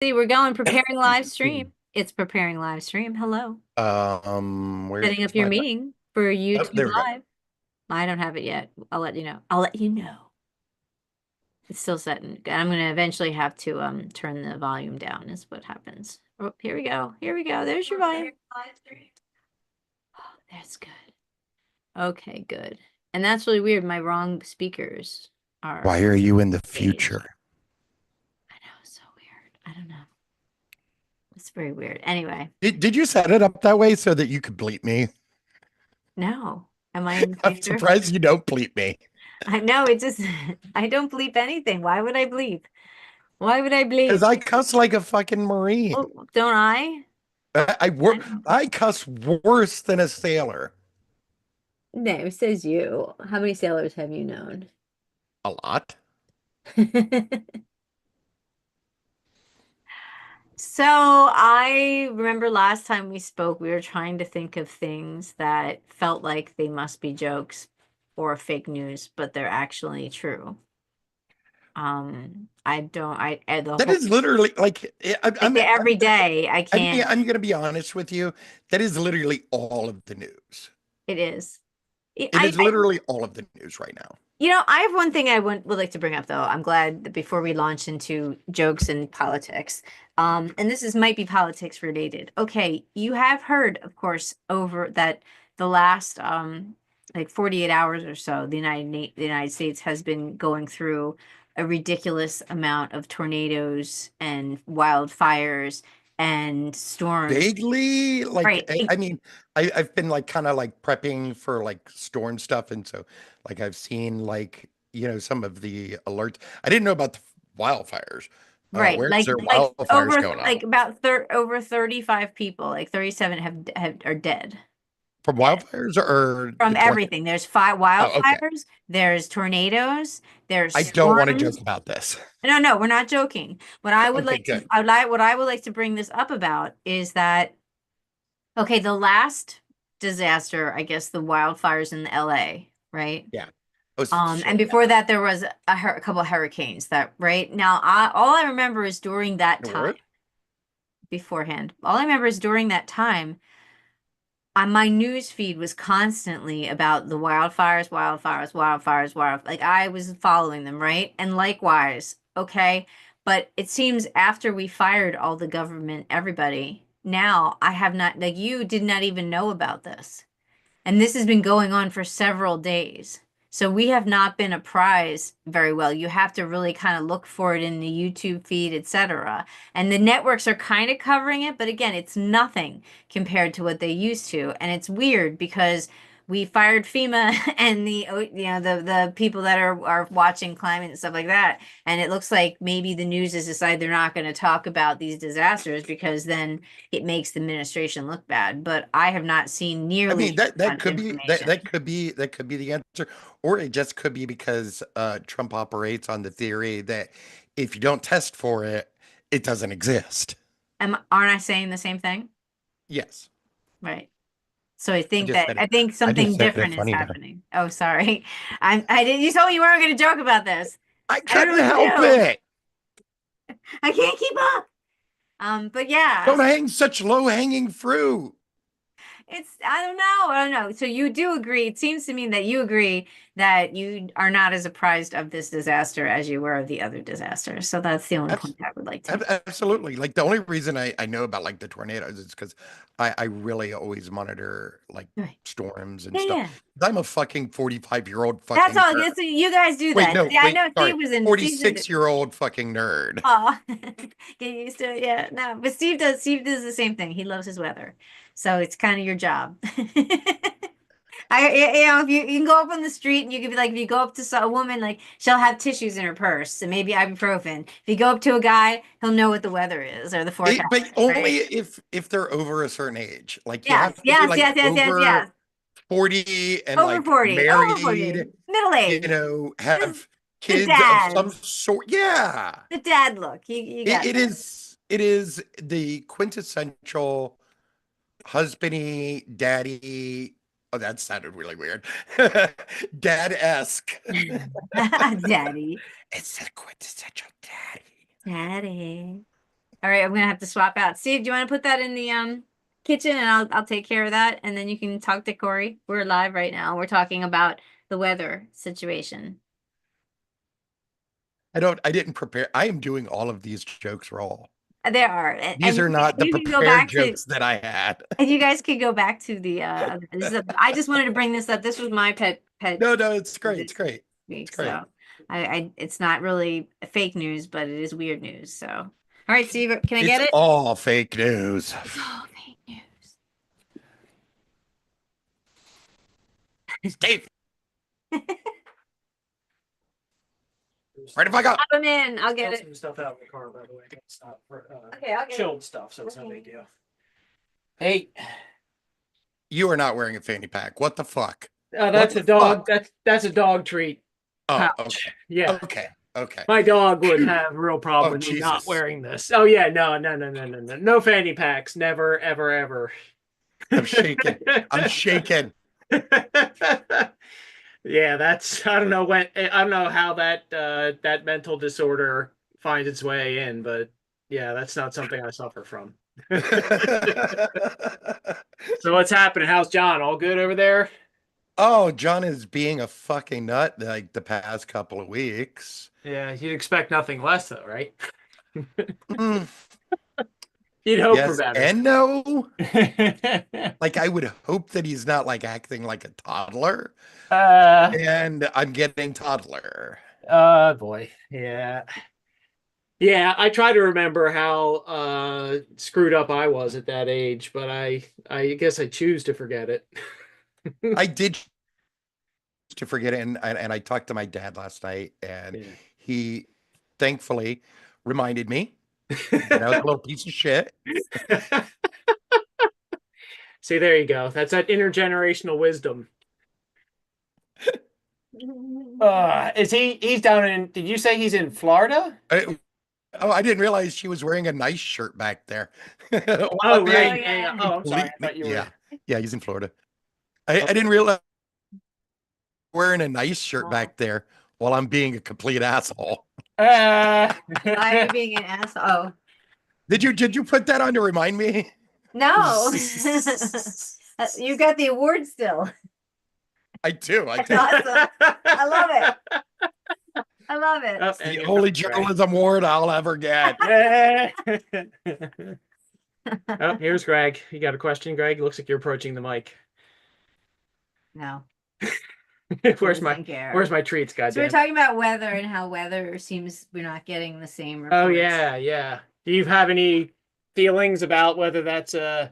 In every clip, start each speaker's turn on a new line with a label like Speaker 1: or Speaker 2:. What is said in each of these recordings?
Speaker 1: See, we're going preparing live stream. It's preparing live stream. Hello.
Speaker 2: Where's
Speaker 1: Setting up your
Speaker 2: my,
Speaker 1: meeting for
Speaker 2: oh,
Speaker 1: YouTube
Speaker 2: there we go.
Speaker 1: Live. I don't have it yet. I'll let you know. I'll let you know. It's still setting. I'm gonna eventually have to turn the volume down is what happens. Oh, here we go. Here we go. There's your volume. Oh, that's good. Okay, good. And that's really weird. My wrong speakers are
Speaker 2: Why are you in the
Speaker 1: engaged.
Speaker 2: future?
Speaker 1: I know, it's so weird. I don't know. It's very weird. Anyway,
Speaker 2: Did you set it up that way so that you could bleep me?
Speaker 1: no. Am I in the
Speaker 2: I'm
Speaker 1: future?
Speaker 2: surprised you don't bleep me.
Speaker 1: I know it just I don't bleep anything. Why would I bleep? Why would I
Speaker 2: Because
Speaker 1: bleep?
Speaker 2: I cuss like a fucking Marine.
Speaker 1: Oh, don't I?
Speaker 2: I
Speaker 1: I
Speaker 2: I cuss worse than a sailor.
Speaker 1: no, says you. How many sailors have you known?
Speaker 2: A lot.
Speaker 1: So I remember last time we spoke, we were trying to think of things that felt like they must be jokes or fake news, but they're actually true. I don't, I the
Speaker 2: That
Speaker 1: whole
Speaker 2: is literally like
Speaker 1: like every day I can't.
Speaker 2: I'm gonna be honest with you. That is literally all of the news.
Speaker 1: It is.
Speaker 2: It is literally all of the news right now.
Speaker 1: I have one thing I would like to bring up, though. I'm glad that before we launch into jokes and politics, and this is might be politics related. Okay, you have heard, of course, over that the last like 48 hours or so, the United States has been going through a ridiculous amount of tornadoes and wildfires and storms.
Speaker 2: Vaguely, like
Speaker 1: Right.
Speaker 2: I mean, I've been like kind of like prepping for like storm stuff, and so like I've seen like some of the alerts. I didn't know about the wildfires.
Speaker 1: Right.
Speaker 2: Where is there
Speaker 1: Like
Speaker 2: wildfires
Speaker 1: over
Speaker 2: going on?
Speaker 1: like about thir over 35 people, like 37 have are dead.
Speaker 2: From
Speaker 1: Dead.
Speaker 2: wildfires or
Speaker 1: From
Speaker 2: the tornado?
Speaker 1: everything. There's five
Speaker 2: Oh, okay.
Speaker 1: wildfires, there's tornadoes, there's
Speaker 2: I don't want to joke
Speaker 1: storms.
Speaker 2: about this.
Speaker 1: No, no, we're not joking.
Speaker 2: Okay, good.
Speaker 1: What I would like to bring this up about is that okay, the last disaster, I guess the wildfires in LA, right?
Speaker 2: Yeah. Oh,
Speaker 1: And
Speaker 2: shit. Yeah.
Speaker 1: before that there was a couple of hurricanes that right now all I remember is during that time
Speaker 2: What?
Speaker 1: beforehand. All I remember is during that time, on my news feed was constantly about the wildfires, wildfires, wildfires, wildfires. Like I was following them, right? And likewise, okay. But it seems after we fired all the government, everybody, now I have not, like you did not even know about this. And this has been going on for several days. So we have not been apprised very well. You have to really kind of look for it in the YouTube feed, etc. And the networks are kind of covering it, but again, it's nothing compared to what they used to. And it's weird because we fired FEMA and the people that are watching climate and stuff like that. And it looks like maybe the news has decided they're not going to talk about these disasters because then it makes the administration look bad. But I have not seen
Speaker 2: I
Speaker 1: nearly
Speaker 2: mean
Speaker 1: as
Speaker 2: that
Speaker 1: much
Speaker 2: could be that
Speaker 1: information.
Speaker 2: that could be that could be the answer, or it just could be because Trump operates on the theory that if you don't test for it, it doesn't exist.
Speaker 1: Aren't I saying the same thing?
Speaker 2: Yes,
Speaker 1: Right. So I think
Speaker 2: I just
Speaker 1: something
Speaker 2: said it
Speaker 1: different is
Speaker 2: funny though.
Speaker 1: happening. Oh, sorry. I didn't you told me you weren't going to joke about this.
Speaker 2: I
Speaker 1: I don't
Speaker 2: couldn't
Speaker 1: know what to
Speaker 2: help
Speaker 1: do.
Speaker 2: it.
Speaker 1: I can't keep up. But yeah,
Speaker 2: Don't hang such low hanging fruit.
Speaker 1: I don't know. I don't know. So you do agree. It seems to me that you agree that you are not as apprised of this disaster as you were of the other disasters. So that's the only point I would like to make.
Speaker 2: Absolutely. Like the only reason I know about like the tornadoes is because I really always monitor like
Speaker 1: Right.
Speaker 2: storms and
Speaker 1: Yeah,
Speaker 2: stuff.
Speaker 1: yeah.
Speaker 2: I'm a fucking 45-year-old
Speaker 1: That's
Speaker 2: fucking
Speaker 1: all.
Speaker 2: nerd.
Speaker 1: You guys do
Speaker 2: Wait,
Speaker 1: that.
Speaker 2: no,
Speaker 1: Yeah, I
Speaker 2: wait,
Speaker 1: know
Speaker 2: sorry.
Speaker 1: Steve's into
Speaker 2: 46-year-old fucking nerd.
Speaker 1: oh, get used to it. Yeah, no, but Steve does the same thing. He loves his weather. So it's kind of your job. If you can go up on the street and you can be like, if you go up to a woman, like she'll have tissues in her purse and maybe ibuprofen. If you go up to a guy, he'll know what the weather is or the forecast,
Speaker 2: But only
Speaker 1: right?
Speaker 2: if they're over a certain age. Like you
Speaker 1: Yes,
Speaker 2: have to be
Speaker 1: yes,
Speaker 2: like
Speaker 1: yes, yes, yes,
Speaker 2: over
Speaker 1: yes.
Speaker 2: 40 and
Speaker 1: Over
Speaker 2: like
Speaker 1: 40, over 40,
Speaker 2: married,
Speaker 1: middle age. The,
Speaker 2: have
Speaker 1: the
Speaker 2: kids of some
Speaker 1: dad,
Speaker 2: sort. Yeah.
Speaker 1: the dad look. You got
Speaker 2: It is the quintessential husbandy, daddy. Oh, that sounded really weird. Dad-esque.
Speaker 1: that. Daddy.
Speaker 2: It's a quintessential daddy.
Speaker 1: Daddy. All right, I'm gonna have to swap out. Steve, do you want to put that in the kitchen and I'll take care of that and then you can talk to Corey. We're live right now. We're talking about the weather situation.
Speaker 2: I didn't prepare. I am doing all of these jokes raw.
Speaker 1: There are,
Speaker 2: These are not the
Speaker 1: you can go
Speaker 2: prepared
Speaker 1: back to,
Speaker 2: jokes that I had.
Speaker 1: and you guys could go back to the I just wanted to bring this up. This was my pet
Speaker 2: No, no, it's great. It's
Speaker 1: this
Speaker 2: great. It's
Speaker 1: week,
Speaker 2: great.
Speaker 1: so I it's not really fake news, but it is weird news. So, all right, Steve, can I
Speaker 2: It's
Speaker 1: get it?
Speaker 2: all fake news.
Speaker 1: It's all fake news.
Speaker 2: Steve, where the fuck up?
Speaker 1: Pop 'em in. I'll get
Speaker 3: Got
Speaker 1: it.
Speaker 3: some stuff out in the car, by the way. It's not for,
Speaker 1: Okay, I'll get it.
Speaker 3: chilled stuff, so it's no
Speaker 1: Okay.
Speaker 3: big deal. Hey,
Speaker 2: You are not wearing a fanny pack. What the fuck?
Speaker 3: that's
Speaker 2: the
Speaker 3: a dog.
Speaker 2: fuck?
Speaker 3: That's a dog treat
Speaker 2: Oh,
Speaker 3: pouch.
Speaker 2: okay.
Speaker 3: Yeah,
Speaker 2: Okay. Okay.
Speaker 3: my dog would have a real problem
Speaker 2: Oh,
Speaker 3: with me not
Speaker 2: Jesus.
Speaker 3: wearing this. Oh yeah, no fanny packs, never, ever, ever.
Speaker 2: I'm shaking. I'm shaking.
Speaker 3: Yeah, that's I don't know how that mental disorder finds its way in, but yeah, that's not something I suffer from. So what's happening? How's John? All good over there?
Speaker 2: Oh, John is being a fucking nut like the past couple of weeks.
Speaker 3: Yeah, you'd expect nothing less though, right?
Speaker 2: Mm,
Speaker 3: You'd hope for
Speaker 2: yes
Speaker 3: better.
Speaker 2: and no. Like I would hope that he's not like acting like a toddler,
Speaker 3: uh
Speaker 2: and I'm getting toddler.
Speaker 3: boy. Yeah. Yeah, I try to remember how screwed up I was at that age, but I guess I choose to forget it.
Speaker 2: I did to forget it, and I talked to my dad last night, and
Speaker 3: Yeah.
Speaker 2: he thankfully reminded me that I was a little piece of shit.
Speaker 3: See, there you go. That's that intergenerational wisdom. Is he's down in, did you say he's in Florida?
Speaker 2: Oh, I didn't realize she was wearing a nice shirt back there. While
Speaker 3: Oh,
Speaker 2: I'm being
Speaker 3: right. Yeah. Oh, I'm sorry. I thought you were.
Speaker 2: yeah, yeah, he's in Florida. I didn't realize wearing a nice shirt back there while I'm being a complete asshole.
Speaker 1: Why are you being an asshole? Oh,
Speaker 2: Did you put that on to remind me?
Speaker 1: no. You got the award still.
Speaker 2: I do. I
Speaker 1: That's
Speaker 2: do.
Speaker 1: awesome. I love it. I love it.
Speaker 3: Oh,
Speaker 2: It's
Speaker 3: and
Speaker 2: the
Speaker 3: here
Speaker 2: only
Speaker 3: comes Greg.
Speaker 2: journalism award I'll ever get.
Speaker 3: Oh, here's Greg. You got a question, Greg? Looks like you're approaching the mic.
Speaker 1: No.
Speaker 3: Where's
Speaker 1: Doesn't care.
Speaker 3: my treats,
Speaker 1: So we're
Speaker 3: goddamn?
Speaker 1: talking about weather and how weather seems we're not getting the same reports.
Speaker 3: Oh yeah, yeah. Do you have any feelings about whether that's a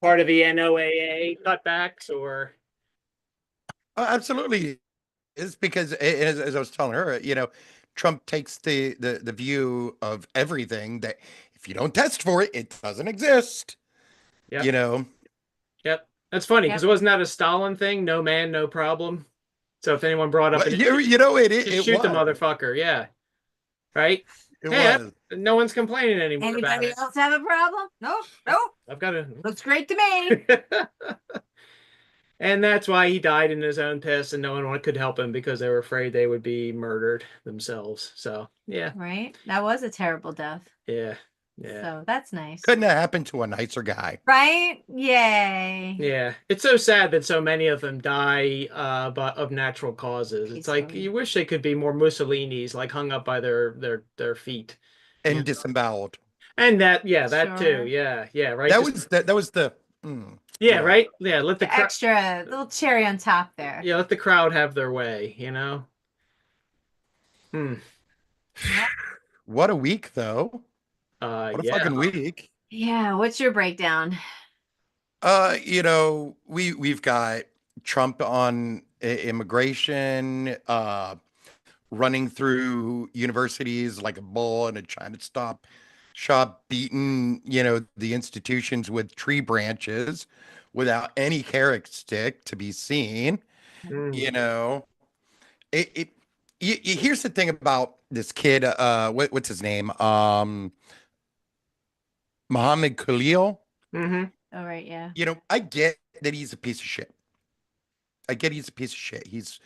Speaker 3: part of the NOAA cutbacks or?
Speaker 2: Absolutely. It's because, as I was telling her, Trump takes the view of everything that if you don't test for it, it doesn't exist.
Speaker 3: Yep.
Speaker 2: You know,
Speaker 3: Yep. That's funny because
Speaker 1: Yep.
Speaker 3: wasn't that a Stalin thing? No man, no problem. So if anyone brought up
Speaker 2: Well,
Speaker 3: an
Speaker 2: it
Speaker 3: just shoot the
Speaker 2: was.
Speaker 3: motherfucker. Yeah. Right?
Speaker 2: It
Speaker 3: Hey,
Speaker 2: was.
Speaker 3: no one's complaining anymore about
Speaker 1: Anybody
Speaker 3: it.
Speaker 1: else have a problem? Nope. Nope.
Speaker 3: I've got a
Speaker 1: Looks great to me.
Speaker 3: And that's why he died in his own piss, and no one could help him because they were afraid they would be murdered themselves. So yeah,
Speaker 1: Right? That was a terrible death.
Speaker 3: yeah, yeah,
Speaker 1: So that's nice.
Speaker 2: Couldn't have happened to a nicer guy.
Speaker 1: Right? Yay.
Speaker 3: yeah. It's so sad that so many of them die, but of natural causes. It's like
Speaker 1: Peacefully.
Speaker 3: you wish they could be more Mussolinis, like hung up by their feet.
Speaker 2: And
Speaker 3: Yeah.
Speaker 2: disemboweled.
Speaker 3: And that, yeah, that
Speaker 1: Sure.
Speaker 3: too. Yeah, yeah, right.
Speaker 2: That
Speaker 3: Just-
Speaker 2: was the mm,
Speaker 3: yeah, right. Yeah, let the
Speaker 1: The
Speaker 3: crowd.
Speaker 1: extra little cherry on top there.
Speaker 3: Yeah, let the crowd have their way. You know. Hmm.
Speaker 2: What a week though. What a
Speaker 3: Yeah.
Speaker 2: fucking week.
Speaker 1: Yeah. What's your breakdown?
Speaker 2: We've got Trump on immigration, running through universities like a bull in a China shop, beating, the institutions with tree branches without any carrot stick to be seen.
Speaker 3: Hmm.
Speaker 2: Here's the thing about this kid, what's his name? Mohammed Khalil.
Speaker 3: Mm-hmm.
Speaker 1: Oh, right. Yeah.
Speaker 2: I get that he's a piece of shit. I get he's a piece of shit. He's,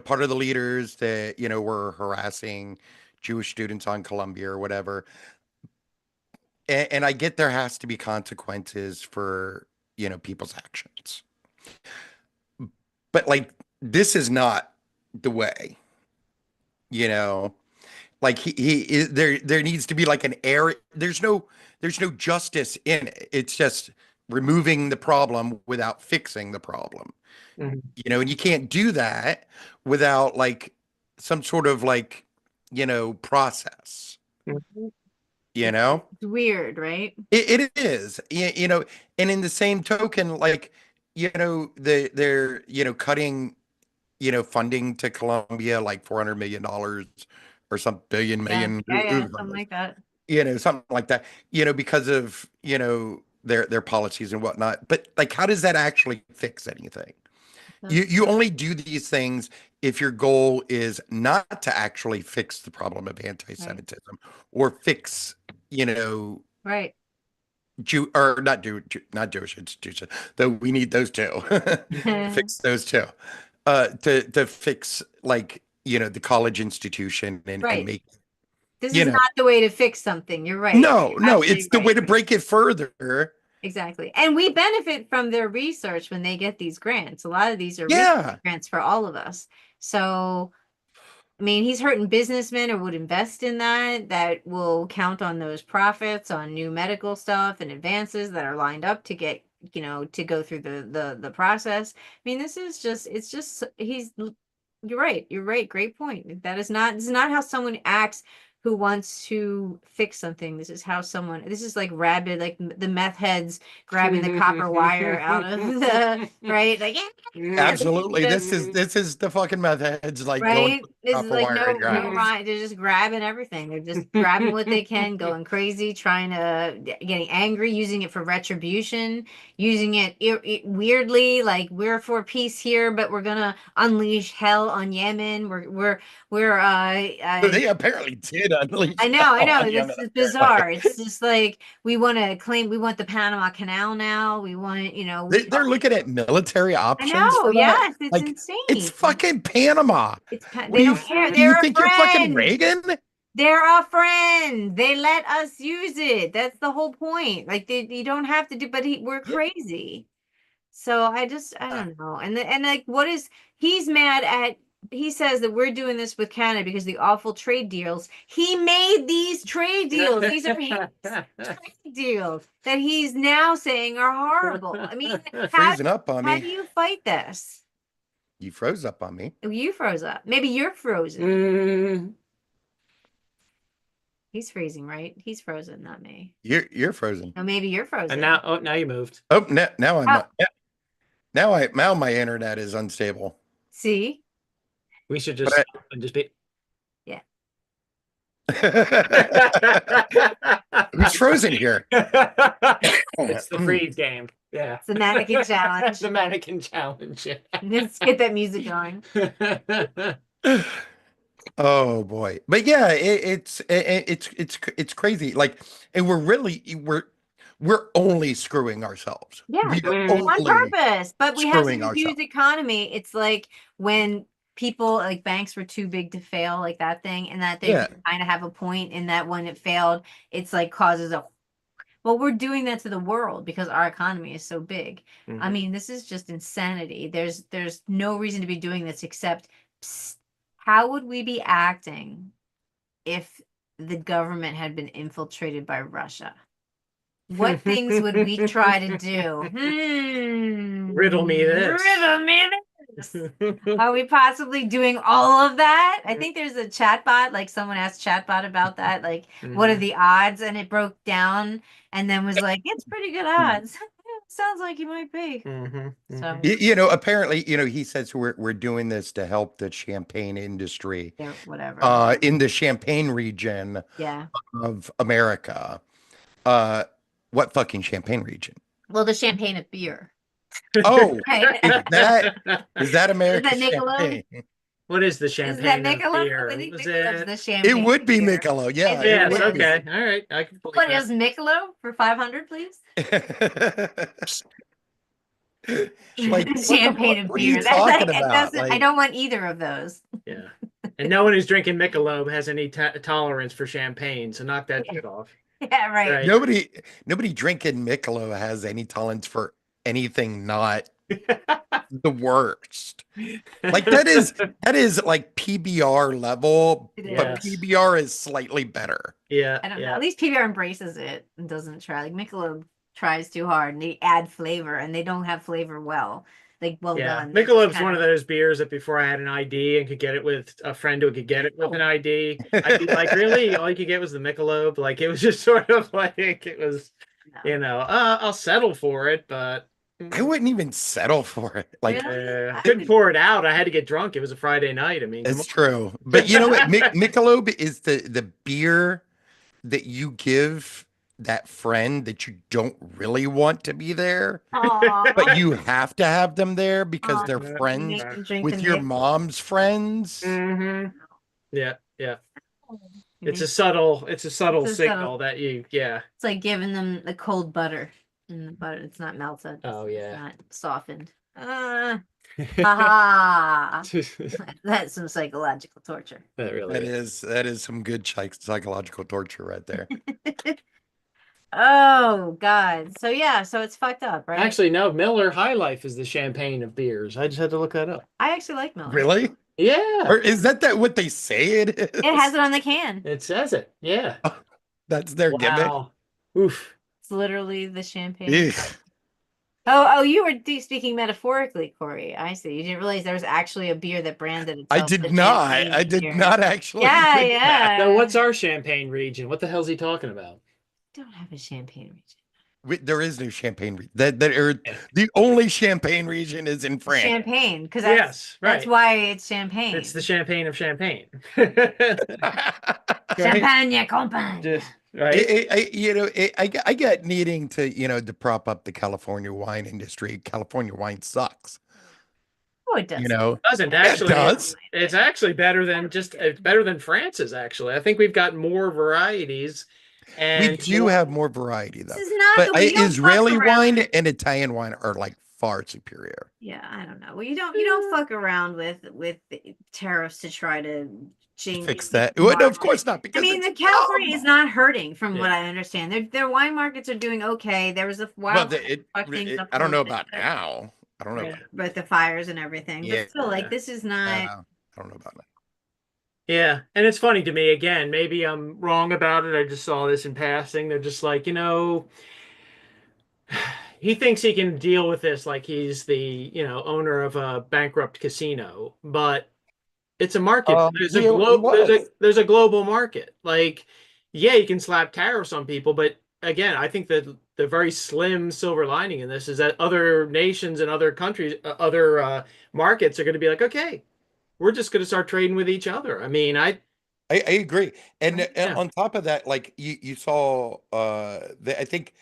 Speaker 2: part of the leaders that, were harassing Jewish students on Columbia or whatever. and I get there has to be consequences for, people's actions. But like this is not the way, you know. Like there needs to be like an area. There's no justice in it. It's just removing the problem without fixing the problem.
Speaker 3: Mhm.
Speaker 2: And you can't do that without like some sort of like, process,
Speaker 3: Mhm.
Speaker 2: you know?
Speaker 1: It's weird, right?
Speaker 2: It is, and in the same token, like, they're, cutting, funding to Colombia, like $400 million or some billion
Speaker 1: Yeah,
Speaker 2: million,
Speaker 1: yeah, yeah,
Speaker 2: who
Speaker 1: something
Speaker 2: knows?
Speaker 1: like that.
Speaker 2: Something like that, because of, their policies and whatnot. But like, how does that actually fix anything? You only do these things if your goal is not to actually fix the problem of
Speaker 1: Right,
Speaker 2: anti-Semitism or fix,
Speaker 1: right.
Speaker 2: Jew or not not Jewish institution, though we need those too. Fix those too. To fix like, the college institution and
Speaker 1: Right.
Speaker 2: make,
Speaker 1: This
Speaker 2: you
Speaker 1: is
Speaker 2: know,
Speaker 1: not the way to fix something. You're right. You're
Speaker 2: no, it's
Speaker 1: absolutely
Speaker 2: the way
Speaker 1: right.
Speaker 2: to break it further.
Speaker 1: Exactly. And we benefit from their research when they get these grants. A lot of these are research
Speaker 2: Yeah.
Speaker 1: grants for all of us. So, I mean, he's hurting businessmen or would invest in that will count on those profits on new medical stuff and advances that are lined up to get, to go through the process. I mean, it's just you're right. You're right. Great point. This is not how someone acts who wants to fix something. This is like rabid, like the meth heads grabbing the copper wire out of the, right? Like, yeah,
Speaker 2: Absolutely. This is the fucking meth heads like going
Speaker 1: right?
Speaker 2: for the
Speaker 1: This is
Speaker 2: copper
Speaker 1: like
Speaker 2: wire and
Speaker 1: no
Speaker 2: grabbing.
Speaker 1: right. They're just grabbing everything. They're just grabbing what they can, going crazy, trying to getting angry, using it for retribution, using it weirdly, like we're for peace here, but we're gonna unleash hell on Yemen. We're
Speaker 2: They apparently did unleash
Speaker 1: I
Speaker 2: hell
Speaker 1: know.
Speaker 2: on
Speaker 1: This
Speaker 2: Yemen,
Speaker 1: is
Speaker 2: apparently.
Speaker 1: bizarre. It's just like we want to claim we want the Panama Canal now. We want,
Speaker 2: They're looking at military
Speaker 1: I
Speaker 2: options
Speaker 1: know.
Speaker 2: for that.
Speaker 1: Yes, it's
Speaker 2: Like, it's
Speaker 1: insane.
Speaker 2: fucking Panama. What
Speaker 1: They
Speaker 2: do you
Speaker 1: don't care.
Speaker 2: do? You
Speaker 1: They're a
Speaker 2: think you're fucking
Speaker 1: friend.
Speaker 2: Reagan?
Speaker 1: They're a friend. They let us use it. That's the whole point. Like you don't have to do, but we're
Speaker 2: Yeah.
Speaker 1: crazy. So I don't know. And like, what is he's mad at? He says that we're doing this with Canada because the awful trade deals. He made these trade deals. These are his trade deals that he's now saying are horrible. I mean,
Speaker 2: Freezing up on
Speaker 1: how
Speaker 2: me.
Speaker 1: do you fight this?
Speaker 2: You froze up on me.
Speaker 1: You froze up. Maybe you're frozen.
Speaker 3: Mm.
Speaker 1: He's freezing, right? He's frozen, not me.
Speaker 2: You're frozen.
Speaker 1: No, maybe you're frozen.
Speaker 3: And now you moved.
Speaker 2: Oh, now I'm
Speaker 1: Oh.
Speaker 2: yeah. Now my internet is unstable.
Speaker 1: See?
Speaker 3: We should just
Speaker 2: But
Speaker 3: stop and just be.
Speaker 1: Yeah.
Speaker 2: Who's frozen here?
Speaker 3: It's the freeze game. Yeah.
Speaker 1: It's the mannequin challenge.
Speaker 3: The mannequin challenge.
Speaker 1: Let's get that music going.
Speaker 2: Oh boy. But yeah, it's crazy. Like, and we're only screwing ourselves.
Speaker 1: Yeah,
Speaker 2: We are
Speaker 1: on
Speaker 2: only
Speaker 1: purpose. But we have
Speaker 2: screwing
Speaker 1: such a huge
Speaker 2: ourselves.
Speaker 1: economy. It's like when people like banks were too big to fail, like that thing, and that they
Speaker 2: Yeah.
Speaker 1: kind of have a point in that when it failed, it's like causes a well, we're doing that to the world because our economy is so big. I mean, this is just insanity. There's no reason to be doing this except psst, how would we be acting if the government had been infiltrated by Russia? What things would we try to do?
Speaker 3: Riddle me this.
Speaker 1: Riddle me this. Are we possibly doing all of that? I think there's a chatbot, like someone asked chatbot about that, like what are the odds? And it broke down and then was like, it's pretty good odds. Sounds like you might be. So
Speaker 2: Apparently, he says we're doing this to help the champagne industry,
Speaker 1: yeah, whatever.
Speaker 2: in the Champagne region
Speaker 1: Yeah.
Speaker 2: of America. What fucking Champagne region?
Speaker 1: Well, the champagne of beer.
Speaker 2: Oh,
Speaker 1: Right.
Speaker 2: is that America's
Speaker 1: Michelob?
Speaker 2: champagne?
Speaker 3: What is the
Speaker 1: Is
Speaker 3: champagne
Speaker 1: that
Speaker 3: of
Speaker 1: Michelob?
Speaker 3: beer?
Speaker 1: I think
Speaker 3: Was
Speaker 1: Michelob's
Speaker 3: it?
Speaker 1: the champagne.
Speaker 2: It would be
Speaker 1: beer.
Speaker 2: Michelob. Yeah.
Speaker 1: It
Speaker 3: Yes.
Speaker 1: would.
Speaker 3: Okay. All right. I can believe
Speaker 1: What
Speaker 3: that.
Speaker 1: is Michelob for 500, please?
Speaker 2: Like,
Speaker 1: Champagne and
Speaker 2: what are you
Speaker 1: beer. That's like,
Speaker 2: talking
Speaker 1: it
Speaker 2: about?
Speaker 1: doesn't. I
Speaker 2: Like,
Speaker 1: don't want either of those.
Speaker 3: Yeah. And no one who's drinking Michelob has any tolerance for champagne, so knock that shit off.
Speaker 1: Yeah, right.
Speaker 3: Right.
Speaker 2: Nobody drinking Michelob has any tolerance for anything not the worst. Like that is like PBR level,
Speaker 1: It
Speaker 2: but
Speaker 1: is.
Speaker 3: Yes.
Speaker 2: PBR is slightly better.
Speaker 3: Yeah.
Speaker 1: I don't know.
Speaker 3: Yeah.
Speaker 1: At least PBR embraces it and doesn't try. Like Michelob tries too hard and they add flavor and they don't have flavor well. Like well
Speaker 3: Yeah.
Speaker 1: done. They're just
Speaker 3: Michelob's
Speaker 1: kind
Speaker 3: one of those beers that before I had an ID and could get it with a friend who could get it with an ID, I'd be like, really? All you could get was the Michelob? Like it was just sort of like it was,
Speaker 1: no.
Speaker 3: I'll settle for it, but
Speaker 2: I wouldn't even settle for it. Like
Speaker 1: Really? I
Speaker 3: couldn't
Speaker 1: would.
Speaker 3: pour it out. I had to get drunk. It was a Friday night. I mean, come
Speaker 2: it's
Speaker 3: on.
Speaker 2: true. But you know what? Michelob is the beer that you give that friend that you don't really want to be there,
Speaker 1: Aw.
Speaker 2: but you have to have them there because
Speaker 1: Aw.
Speaker 2: they're
Speaker 1: You
Speaker 2: friends
Speaker 1: make them drink the
Speaker 2: with your
Speaker 1: Michelob.
Speaker 2: mom's friends.
Speaker 3: Hmm. Yeah, yeah.
Speaker 1: You
Speaker 3: It's
Speaker 1: make-
Speaker 3: a subtle
Speaker 1: It's a subtle-
Speaker 3: signal that yeah.
Speaker 1: It's like giving them the cold butter. And the butter, it's not melted.
Speaker 3: Oh,
Speaker 1: It's
Speaker 3: yeah.
Speaker 1: not softened. Haha. That's some psychological torture.
Speaker 3: That really is.
Speaker 2: That is some good psychological torture right there.
Speaker 1: Oh God. So yeah, so it's fucked up, right?
Speaker 3: Actually, no, Miller High Life is the champagne of beers. I just had to look that up.
Speaker 1: I actually like Miller.
Speaker 2: Really?
Speaker 3: Yeah,
Speaker 2: Or is that what they say it is?
Speaker 1: It has it on the can.
Speaker 3: it says it. Yeah.
Speaker 2: That's their gimmick.
Speaker 3: Wow. Oof.
Speaker 1: It's literally the champagne.
Speaker 2: Ew.
Speaker 1: Oh, you were speaking metaphorically, Corey. I see. You didn't realize there was actually a beer that branded
Speaker 2: I
Speaker 1: itself.
Speaker 2: did
Speaker 1: the
Speaker 2: not.
Speaker 1: champagne
Speaker 2: I did
Speaker 1: beer.
Speaker 2: not actually.
Speaker 1: Yeah,
Speaker 2: think that.
Speaker 1: yeah.
Speaker 3: So what's our champagne region? What the hell's he talking about?
Speaker 1: Don't have a champagne region.
Speaker 2: There is no champagne region. The only champagne region is in France.
Speaker 1: Champagne, because
Speaker 3: Yes, right.
Speaker 1: that's why it's champagne.
Speaker 3: It's the champagne of champagne.
Speaker 1: Champagne company.
Speaker 3: Just right.
Speaker 2: I get needing to, to prop up the California wine industry. California wine sucks.
Speaker 1: Oh, it does.
Speaker 3: It doesn't
Speaker 2: It
Speaker 3: actually.
Speaker 2: does.
Speaker 3: It's actually better than it's better than France's. Actually, I think we've got more varieties. And
Speaker 2: We do have more variety though.
Speaker 1: This is not
Speaker 2: But
Speaker 1: the you don't fuck
Speaker 2: Israeli
Speaker 1: around.
Speaker 2: wine and Italian wine are like far superior.
Speaker 1: Yeah, I don't know. Well, you don't fuck around with the tariffs to try to change
Speaker 2: Fix that. Well, no, of course not.
Speaker 1: I
Speaker 2: Because
Speaker 1: mean, the
Speaker 2: it's
Speaker 1: California
Speaker 2: dumb.
Speaker 1: is not hurting, from what
Speaker 3: Yeah.
Speaker 1: I understand. Their wine markets are doing okay. There was a
Speaker 2: Well,
Speaker 1: wild up
Speaker 2: I don't
Speaker 1: a
Speaker 2: know
Speaker 1: little bit,
Speaker 2: about now. I don't know.
Speaker 3: Yeah.
Speaker 1: but the fires and everything.
Speaker 2: Yeah.
Speaker 1: But still, like this is not.
Speaker 2: I don't know about that.
Speaker 3: Yeah, and it's funny to me again. Maybe I'm wrong about it. I just saw this in passing. They're just like, he thinks he can deal with this like he's the, owner of a bankrupt casino, but it's a market. There's a
Speaker 2: he was.
Speaker 3: there's a global market. Like, yeah, you can slap tariffs on people, but again, I think that the very slim silver lining in this is that other nations and other countries, other markets are going to be like, okay, we're just going to start trading with each other. I mean,
Speaker 2: I agree. And
Speaker 3: Yeah.
Speaker 2: on top of that, like you saw I think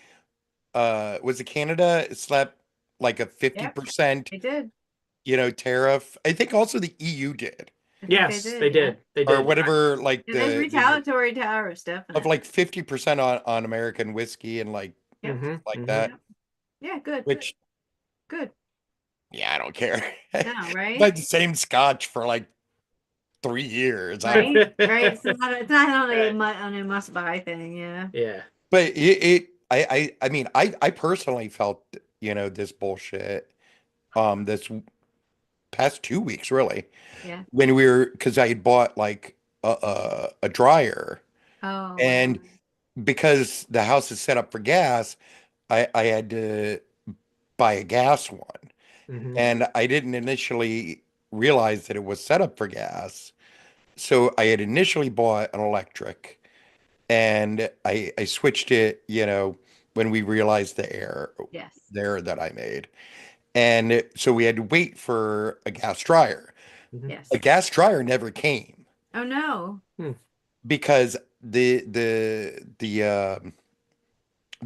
Speaker 2: was it Canada slapped like a 50%,
Speaker 1: They did.
Speaker 2: tariff. I think also the EU did.
Speaker 1: I think
Speaker 3: yes, they
Speaker 1: yeah.
Speaker 3: did. They
Speaker 2: Or
Speaker 3: did.
Speaker 2: whatever, like
Speaker 1: Yeah, there's retaliatory tariffs, definitely.
Speaker 2: of like 50% on American whiskey and like
Speaker 3: Mhm,
Speaker 2: like
Speaker 3: mhm.
Speaker 2: that.
Speaker 1: Yeah, good.
Speaker 2: Which
Speaker 1: good.
Speaker 2: yeah, I don't care.
Speaker 1: No, right?
Speaker 2: Like the same scotch for like 3 years.
Speaker 1: Right? Right? It's not on a must buy thing, yeah.
Speaker 3: Yeah.
Speaker 2: But I mean, I personally felt, this bullshit, this past 2 weeks, really,
Speaker 1: Yeah.
Speaker 2: when because I had bought like a dryer,
Speaker 1: Oh.
Speaker 2: and because the house is set up for gas, I had to buy a gas one,
Speaker 3: Mhm.
Speaker 2: and I didn't initially realize that it was set up for gas. So I had initially bought an electric, and I switched it, when we realized the error
Speaker 1: Yes.
Speaker 2: there that I made. And so we had to wait for a gas dryer.
Speaker 3: Mhm.
Speaker 1: Yes.
Speaker 2: A gas dryer never came
Speaker 1: Oh no.
Speaker 2: because the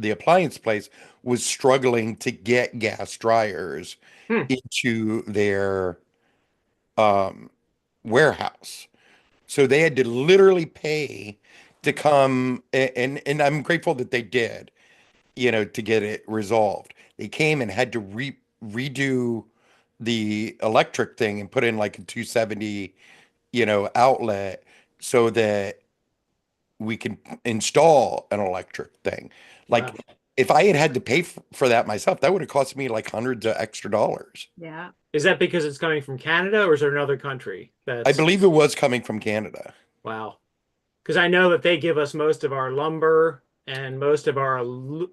Speaker 2: appliance place was struggling to get gas dryers
Speaker 3: Hmm.
Speaker 2: into their warehouse. So they had to literally pay to come, and I'm grateful that they did, to get it resolved. They came and had to redo the electric thing and put in like a 270, outlet so that we can install an electric thing. Like
Speaker 3: Wow.
Speaker 2: if I had had to pay for that myself, that would have cost me like hundreds of extra dollars.
Speaker 1: Yeah.
Speaker 3: Is that because it's coming from Canada, or is there another country
Speaker 2: I
Speaker 3: that's
Speaker 2: believe it was coming from Canada.
Speaker 3: wow? Because I know that they give us most of our lumber and most of our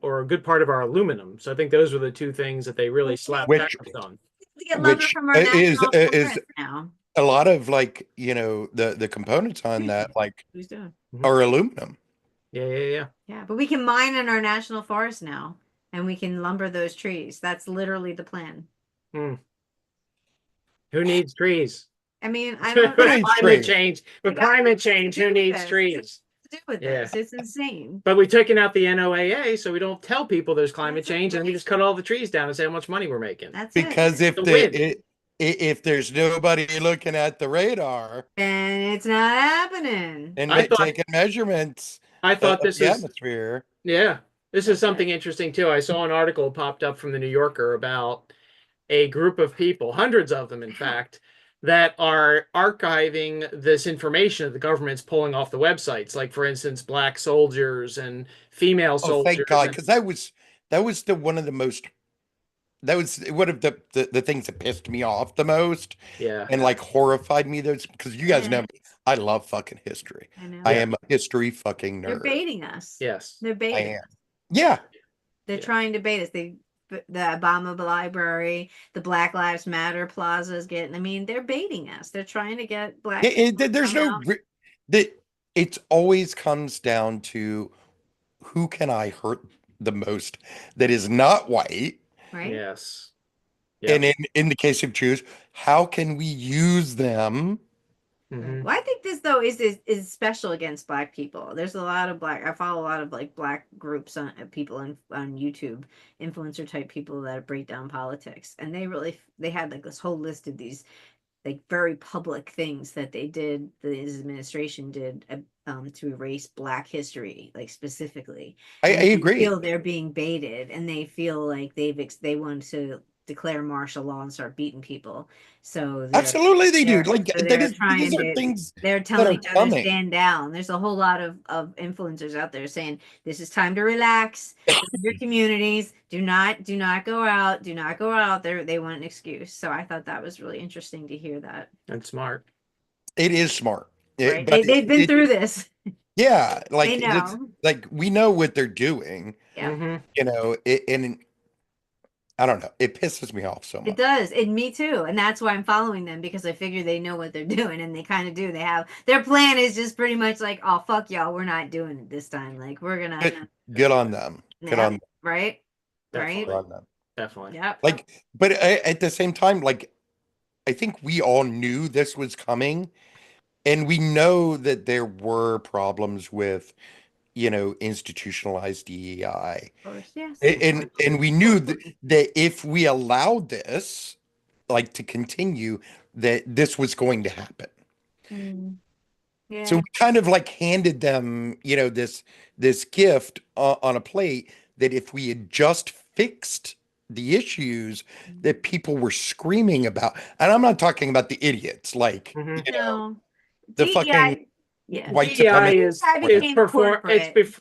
Speaker 3: or a good part of our aluminum. So I think those were the two things that they really slapped
Speaker 2: Which
Speaker 3: tariffs on.
Speaker 1: We get lumber
Speaker 2: which
Speaker 1: from our
Speaker 2: is
Speaker 1: national
Speaker 2: is
Speaker 1: forest now.
Speaker 2: a lot of like, the components on that like
Speaker 1: Who's doing?
Speaker 2: are aluminum.
Speaker 3: Yeah.
Speaker 1: Yeah, but we can mine in our national forest now, and we can lumber those trees. That's literally the plan.
Speaker 3: Hmm. Who needs trees?
Speaker 1: I mean, I
Speaker 3: With
Speaker 1: don't know
Speaker 2: needs
Speaker 1: what
Speaker 3: climate
Speaker 2: trees?
Speaker 3: change, with
Speaker 1: We got
Speaker 3: climate
Speaker 1: nothing to
Speaker 3: change,
Speaker 1: do
Speaker 3: who
Speaker 1: with
Speaker 3: needs
Speaker 1: this.
Speaker 3: trees?
Speaker 1: to do with
Speaker 3: Yeah.
Speaker 1: this. It's insane.
Speaker 3: But we've taken out the NOAA, so we don't tell people there's climate change, and we just cut all the trees down and say how much money we're making.
Speaker 1: That's it.
Speaker 2: Because if
Speaker 3: The wind.
Speaker 2: if there's nobody looking at the radar
Speaker 1: And it's not happening.
Speaker 2: and
Speaker 3: I thought-
Speaker 2: taking measurements
Speaker 3: I thought
Speaker 2: of
Speaker 3: this
Speaker 2: the
Speaker 3: is
Speaker 2: atmosphere,
Speaker 3: yeah. This is something interesting too. I saw an article popped up from the New Yorker about a group of people, hundreds of them, in fact, that are archiving this information that the government's pulling off the websites. Like, for instance, black soldiers and female
Speaker 2: oh,
Speaker 3: soldiers.
Speaker 2: thank God,
Speaker 3: and-
Speaker 2: because that was the one of the most that was one of the things that pissed me off the most
Speaker 3: yeah.
Speaker 2: and like horrified me. Those because you guys
Speaker 1: Yeah.
Speaker 2: know me, I love fucking history.
Speaker 1: I know.
Speaker 2: I am a history fucking
Speaker 1: They're
Speaker 2: nerd.
Speaker 1: baiting us.
Speaker 3: Yes.
Speaker 1: They're
Speaker 2: I
Speaker 1: baiting
Speaker 2: am.
Speaker 1: us.
Speaker 2: Yeah,
Speaker 1: They're
Speaker 3: Yeah.
Speaker 1: trying to bait us. The Obama Library, the Black Lives Matter plazas getting. I mean, they're baiting us. They're trying to get black. people to
Speaker 2: there's
Speaker 1: come
Speaker 2: no
Speaker 1: out.
Speaker 2: that. It's always comes down to who can I hurt the most that is not white.
Speaker 1: Right.
Speaker 3: Yes.
Speaker 2: And in the case of Jews, how can we use them?
Speaker 3: Mhm.
Speaker 1: Well, I think this though is special against black people. There's a lot of I follow a lot of like black groups on people on YouTube, influencer type people that break down politics, and they had like this whole list of these like very public things that they did, this administration did to erase black history, like specifically.
Speaker 2: I
Speaker 1: And they
Speaker 2: agree.
Speaker 1: feel they're being baited, and they feel like they want to declare martial law and start beating people. So
Speaker 2: Absolutely, they do.
Speaker 1: they're-
Speaker 2: Like
Speaker 1: so
Speaker 2: that
Speaker 1: they're
Speaker 2: is
Speaker 1: trying
Speaker 2: these are
Speaker 1: to-
Speaker 2: things
Speaker 1: they're
Speaker 2: that
Speaker 1: telling
Speaker 2: are
Speaker 1: each other
Speaker 2: coming.
Speaker 1: stand down. There's a whole lot of influencers out there saying this is time to relax. This is your communities. Do not go out. Do not go out. They want an excuse. So I thought that was really interesting to hear that.
Speaker 3: That's smart.
Speaker 2: It is smart.
Speaker 1: Right?
Speaker 2: But
Speaker 1: They've been through this.
Speaker 2: yeah, like
Speaker 1: They know.
Speaker 2: like we know what they're doing,
Speaker 1: Yeah.
Speaker 3: Mhm.
Speaker 2: and I don't know. It pisses me off so
Speaker 1: It
Speaker 2: much.
Speaker 1: does. And me too. And that's why I'm following them, because I figure they know what they're doing, and they kind of do. They have their plan is just pretty much like, oh fuck y'all, we're not doing it this time. Like we're gonna
Speaker 2: Good on them. Good
Speaker 1: Yeah.
Speaker 2: on
Speaker 1: right?
Speaker 3: Definitely.
Speaker 2: good on them.
Speaker 3: Definitely.
Speaker 1: Yep.
Speaker 2: Like, but at the same time, like, I think we all knew this was coming, and we know that there were problems with, institutionalized DEI,
Speaker 1: Of course. Yes.
Speaker 2: and we knew that if we allowed this, like, to continue, that this was going to happen.
Speaker 1: Mm. Yeah.
Speaker 2: So we kind of like handed them, this gift on a plate that if we had just fixed the issues that people were screaming about, and I'm not talking about the idiots, like,
Speaker 3: Mhm.
Speaker 1: No.
Speaker 2: the
Speaker 1: DEI
Speaker 2: fucking
Speaker 1: yeah.
Speaker 2: white
Speaker 3: DEI
Speaker 2: supremacist.
Speaker 3: is
Speaker 1: became corporate.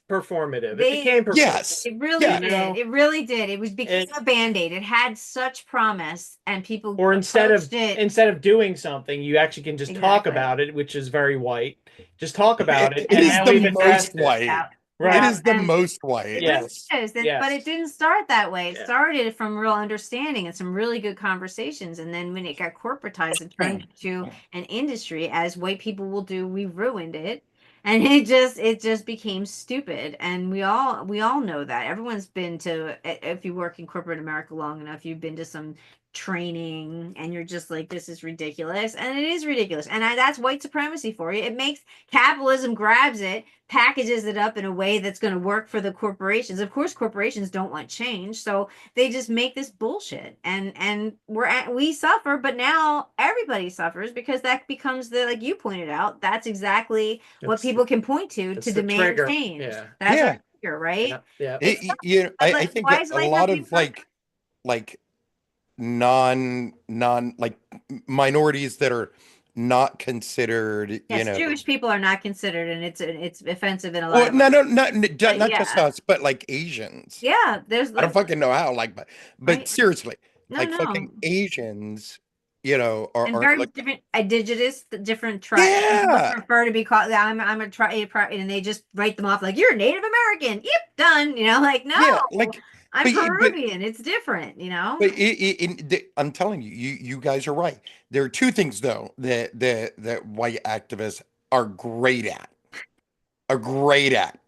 Speaker 3: performative. It
Speaker 1: They-
Speaker 3: became performative.
Speaker 2: Yes.
Speaker 1: It really
Speaker 2: Yeah.
Speaker 1: did.
Speaker 3: You know?
Speaker 1: It really did. It was became
Speaker 3: It-
Speaker 1: a band-aid. It had such promise, and people
Speaker 3: Or instead
Speaker 1: approached it.
Speaker 3: instead of doing something, you actually can just talk
Speaker 1: Exactly.
Speaker 3: about it, which is very white. Just talk about it.
Speaker 2: It
Speaker 3: and
Speaker 2: is
Speaker 3: now
Speaker 2: the
Speaker 3: we've addressed
Speaker 2: most white.
Speaker 1: Yeah.
Speaker 3: Right.
Speaker 2: It is the
Speaker 1: And-
Speaker 2: most white.
Speaker 1: It
Speaker 3: Yes.
Speaker 1: really is. But
Speaker 3: Yes.
Speaker 1: it didn't start that way. It
Speaker 3: Yeah.
Speaker 1: started from real understanding and some really good conversations. And then when it got corporatized and turned into an industry, as white people will do, we ruined it. And it just became stupid. And we all know that. Everyone's been to, if you work in corporate America long enough, you've been to some training, and you're just like, this is ridiculous. And it is ridiculous. And that's white supremacy for you. It makes capitalism grabs it, packages it up in a way that's going to work for the corporations. Of course, corporations don't want change, so they just make this bullshit, and we suffer. But now everybody suffers, because that becomes like you pointed out, that's exactly what
Speaker 3: It's-
Speaker 1: people can point to
Speaker 3: it's
Speaker 1: to
Speaker 3: the
Speaker 1: demand
Speaker 3: trigger.
Speaker 1: change.
Speaker 3: Yeah.
Speaker 1: That's
Speaker 2: Yeah.
Speaker 1: our trigger, right?
Speaker 3: Yeah.
Speaker 2: I
Speaker 1: like,
Speaker 2: think
Speaker 1: why is
Speaker 2: a
Speaker 1: life
Speaker 2: lot
Speaker 1: not
Speaker 2: of
Speaker 1: being perfect?
Speaker 2: like non like minorities that are not considered, you
Speaker 1: Yes,
Speaker 2: know.
Speaker 1: Jewish people are not considered, and it's offensive in a lot
Speaker 2: Well,
Speaker 1: of
Speaker 2: no,
Speaker 1: ways.
Speaker 2: no, not
Speaker 1: But
Speaker 2: not just
Speaker 1: yeah,
Speaker 2: us, but like Asians.
Speaker 1: yeah, there's
Speaker 2: I don't
Speaker 1: the
Speaker 2: fucking know how, like, but
Speaker 1: right.
Speaker 2: seriously,
Speaker 1: No,
Speaker 2: like fucking
Speaker 1: no.
Speaker 2: Asians, you know,
Speaker 1: And
Speaker 2: are
Speaker 1: very
Speaker 2: like,
Speaker 1: different indigenous, the different tribes
Speaker 2: yeah,
Speaker 1: prefer to be called. I'm a tribe, and they just write them off like you're Native American. Yep, done. Like
Speaker 2: yeah,
Speaker 1: no,
Speaker 2: like,
Speaker 1: I'm
Speaker 2: but
Speaker 1: Peruvian. It's different.
Speaker 2: but I'm telling you, you guys are right. There are two things though that white activists are great at, are great at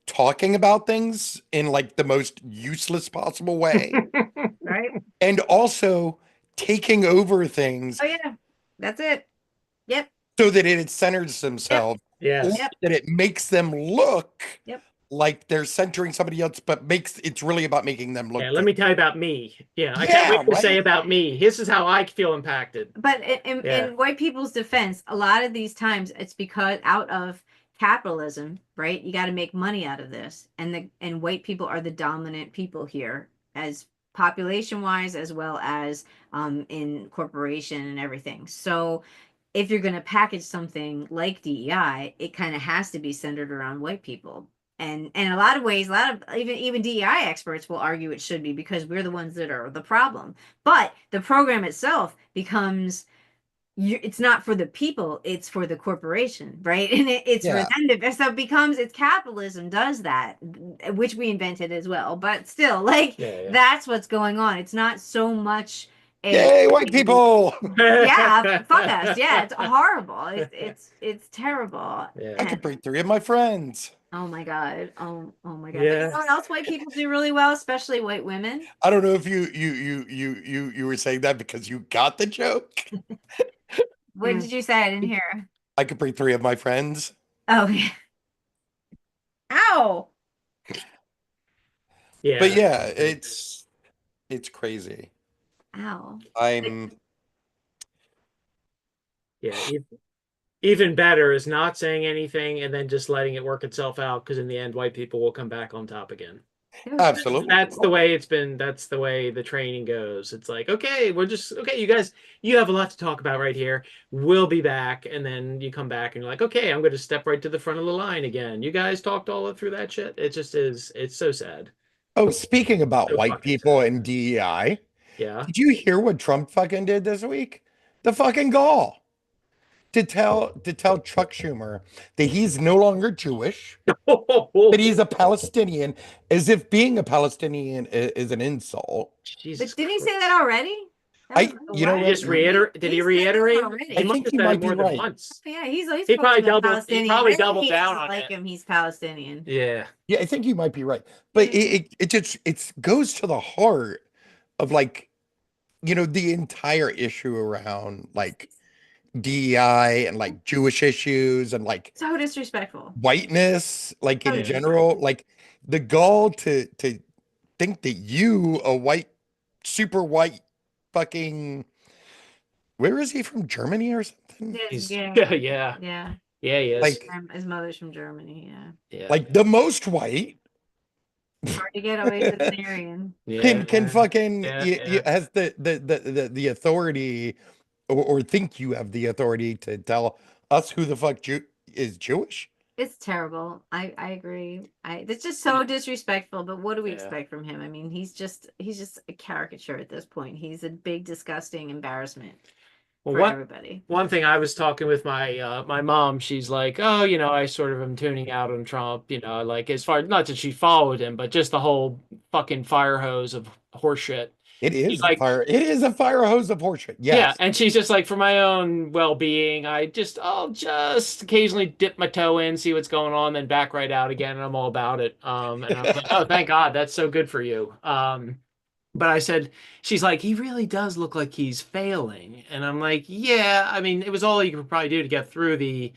Speaker 2: talking about things in like the most useless possible way,
Speaker 1: Right?
Speaker 2: and also taking over things
Speaker 1: Oh yeah, that's it. Yep,
Speaker 2: so that it centers
Speaker 1: yep,
Speaker 2: themselves, or
Speaker 3: Yes.
Speaker 1: yep,
Speaker 2: that it makes them look
Speaker 1: yep.
Speaker 2: like they're centering somebody else, but makes it's really about making them
Speaker 3: Yeah,
Speaker 2: look
Speaker 3: let
Speaker 2: good.
Speaker 3: me tell you about me. Yeah, I can't
Speaker 2: Yeah,
Speaker 3: wait to say
Speaker 2: right.
Speaker 3: about me. This is how I feel impacted.
Speaker 1: But in,
Speaker 3: Yeah.
Speaker 1: in white people's defense, a lot of these times it's because out of capitalism, right? You got to make money out of this, and white people are the dominant people here, as population wise, as well as in corporation and everything. So if you're going to package something like DEI, it kind of has to be centered around white people. And in a lot of ways, a lot of even DEI experts will argue it should be because we're the ones that are the problem. But the program itself becomes it's not for the people, it's for the corporation, right? And it's for
Speaker 2: Yeah.
Speaker 1: them to, so it becomes it's capitalism does that, which we invented as well. But still, like
Speaker 3: Yeah,
Speaker 1: that's what's going on. It's not so much a
Speaker 2: Yay, white people.
Speaker 1: yeah, fuck us. Yeah, it's horrible. It's terrible.
Speaker 3: Yeah.
Speaker 2: I could bring three of my friends.
Speaker 1: Oh my God. Oh my God. But you
Speaker 3: Yeah.
Speaker 1: know what else white people do really well, especially white women?
Speaker 2: I don't know if you were saying that because you got the joke.
Speaker 1: What did you say? I didn't hear.
Speaker 2: I could bring three of my friends.
Speaker 1: Oh yeah. Ow.
Speaker 3: Yeah.
Speaker 2: But yeah, it's crazy.
Speaker 1: Ow.
Speaker 2: I'm
Speaker 3: Yeah. Even better is not saying anything and then just letting it work itself out because in the end, white people will come back on top again.
Speaker 2: absolutely.
Speaker 3: That's the way it's been. That's the way the training goes. It's like, okay, okay, you guys, you have a lot to talk about right here. We'll be back. And then you come back and you're like, okay, I'm going to step right to the front of the line again. You guys talked all through that shit. It just is, it's so sad.
Speaker 2: Oh, speaking about
Speaker 3: So
Speaker 2: white
Speaker 3: fucking
Speaker 2: people
Speaker 3: sad.
Speaker 2: and DEI,
Speaker 3: Yeah.
Speaker 2: did you hear what Trump fucking did this week? The fucking gall to tell Chuck Schumer that he's no longer Jewish, that he's a Palestinian, as if being a Palestinian is an insult.
Speaker 3: Jesus
Speaker 1: But didn't he
Speaker 3: Christ.
Speaker 1: say that already?
Speaker 2: You know
Speaker 3: He
Speaker 2: what?
Speaker 3: just reiterate. Did he
Speaker 1: He's saying that
Speaker 3: reiterate?
Speaker 1: already.
Speaker 3: He
Speaker 2: I
Speaker 3: must
Speaker 2: think
Speaker 3: have
Speaker 2: he
Speaker 3: said
Speaker 2: might
Speaker 3: it more
Speaker 2: be
Speaker 3: than
Speaker 2: right.
Speaker 3: once.
Speaker 1: Yeah, he's
Speaker 3: He probably
Speaker 1: posting
Speaker 3: doubled. He
Speaker 1: Palestinian.
Speaker 3: probably
Speaker 1: Really
Speaker 3: doubled
Speaker 1: hates
Speaker 3: down
Speaker 1: to
Speaker 3: on
Speaker 1: like
Speaker 3: it.
Speaker 1: him. He's Palestinian.
Speaker 3: Yeah.
Speaker 2: Yeah, I think you might be right. But it just it goes to the heart of like, the entire issue around like DEI and like Jewish issues and like
Speaker 1: So disrespectful.
Speaker 2: whiteness, like
Speaker 1: So
Speaker 2: in
Speaker 1: disrespectful.
Speaker 2: general, like the gall to think that you, a white, super white fucking, where is he from? Germany or something?
Speaker 3: He's
Speaker 1: Yeah,
Speaker 3: yeah.
Speaker 1: yeah.
Speaker 3: Yeah, he is.
Speaker 2: Like
Speaker 1: His mother's from Germany. Yeah,
Speaker 3: Yeah.
Speaker 2: like the most white
Speaker 1: hard to get away with Syrian.
Speaker 3: Yeah.
Speaker 2: can fucking
Speaker 3: Yeah.
Speaker 2: has the authority, or think you have the authority to tell us who the fuck is Jewish.
Speaker 1: It's terrible. I agree. It's just so disrespectful. But what do we
Speaker 3: Yeah.
Speaker 1: expect from him? I mean, he's just a caricature at this point. He's a big, disgusting embarrassment
Speaker 3: Well,
Speaker 1: for
Speaker 3: what
Speaker 1: everybody.
Speaker 3: one thing I was talking with my mom, she's like, oh, I sort of am tuning out on Trump, like as far not that she followed him, but just the whole fucking fire hose of horseshit.
Speaker 2: It
Speaker 3: She's
Speaker 2: is
Speaker 3: like,
Speaker 2: it is a fire hose of horseshit.
Speaker 3: yeah,
Speaker 2: Yes.
Speaker 3: and she's just like, for my own well-being, I'll just occasionally dip my toe in, see what's going on, then back right out again, and I'm all about it. And I was like, oh, thank God, that's so good for you. But I said, she's like, he really does look like he's failing, and I'm like, yeah, I mean, it was all you could probably do to get through the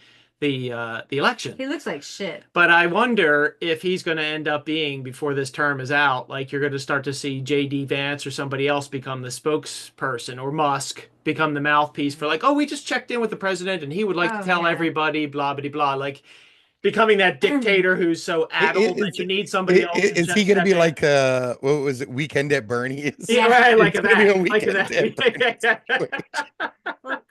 Speaker 3: election.
Speaker 1: He looks like shit.
Speaker 3: But I wonder if he's going to end up being, before this term is out, like you're going to start to see J.D. Vance or somebody else become the spokesperson, or Musk become the mouthpiece for like, oh, we just checked in with the president and he would like
Speaker 1: Oh,
Speaker 3: to tell
Speaker 1: yeah.
Speaker 3: everybody, blah, blah, blah, like becoming that dictator who's so addled that you need somebody else. to
Speaker 2: Is
Speaker 3: just
Speaker 2: he going to
Speaker 3: step
Speaker 2: be
Speaker 3: in.
Speaker 2: like what was it, Weekend at Bernie's?
Speaker 3: Yeah, right, like
Speaker 2: It's
Speaker 3: a
Speaker 2: gonna be
Speaker 3: that,
Speaker 2: a
Speaker 3: like a
Speaker 2: Weekend at
Speaker 3: that.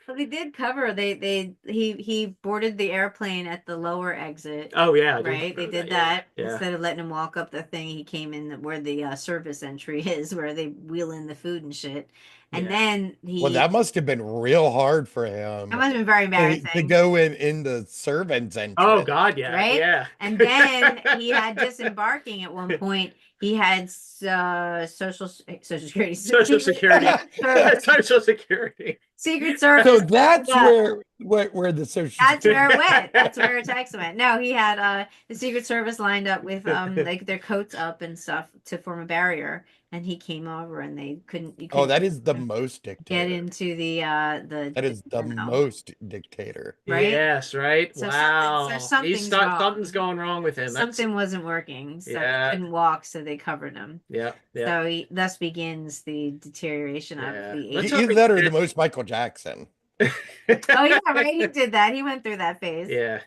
Speaker 1: For they did cover. He boarded the airplane at the lower exit.
Speaker 3: Oh yeah, I did
Speaker 1: Right, they
Speaker 3: remember
Speaker 1: did
Speaker 3: yeah.
Speaker 1: that
Speaker 3: Yeah.
Speaker 1: instead of letting him walk up the thing. He came in where the service entry is, where they wheel in the food and shit. And
Speaker 3: Yeah.
Speaker 1: then
Speaker 2: Well, that must have been real hard for
Speaker 1: that
Speaker 2: him
Speaker 1: must have been very
Speaker 2: to
Speaker 1: embarrassing,
Speaker 2: go in the servants
Speaker 3: Oh
Speaker 2: entrance.
Speaker 3: God, yeah,
Speaker 1: right?
Speaker 3: yeah.
Speaker 1: And then he had disembarking at one point. He had social security,
Speaker 3: Social Security.
Speaker 1: Service,
Speaker 3: Social Security.
Speaker 1: Secret Service.
Speaker 2: So that's
Speaker 1: Yeah.
Speaker 2: where the social
Speaker 1: That's where it
Speaker 2: security.
Speaker 1: went. That's where text went. No, he had the Secret Service lined up with like their coats up and stuff to form a barrier, and he came over and they couldn't. You
Speaker 2: Oh,
Speaker 1: couldn't
Speaker 2: that is the
Speaker 1: get
Speaker 2: most dictator.
Speaker 1: into the
Speaker 2: That is the
Speaker 1: demo,
Speaker 2: most dictator.
Speaker 1: right?
Speaker 3: Yes, right.
Speaker 1: So
Speaker 3: Wow.
Speaker 1: something's wrong.
Speaker 3: Something's going wrong with him.
Speaker 1: Something wasn't working, so
Speaker 3: Yeah.
Speaker 1: he couldn't walk, so they covered him.
Speaker 3: Yeah, yeah.
Speaker 1: So thus begins the deteroration
Speaker 3: Yeah.
Speaker 1: of the
Speaker 3: Let's
Speaker 1: age.
Speaker 3: hope
Speaker 2: Either
Speaker 3: he
Speaker 2: that or
Speaker 3: did.
Speaker 2: the most Michael Jackson.
Speaker 1: Oh yeah, right. He did that. He went through that phase.
Speaker 3: Yeah.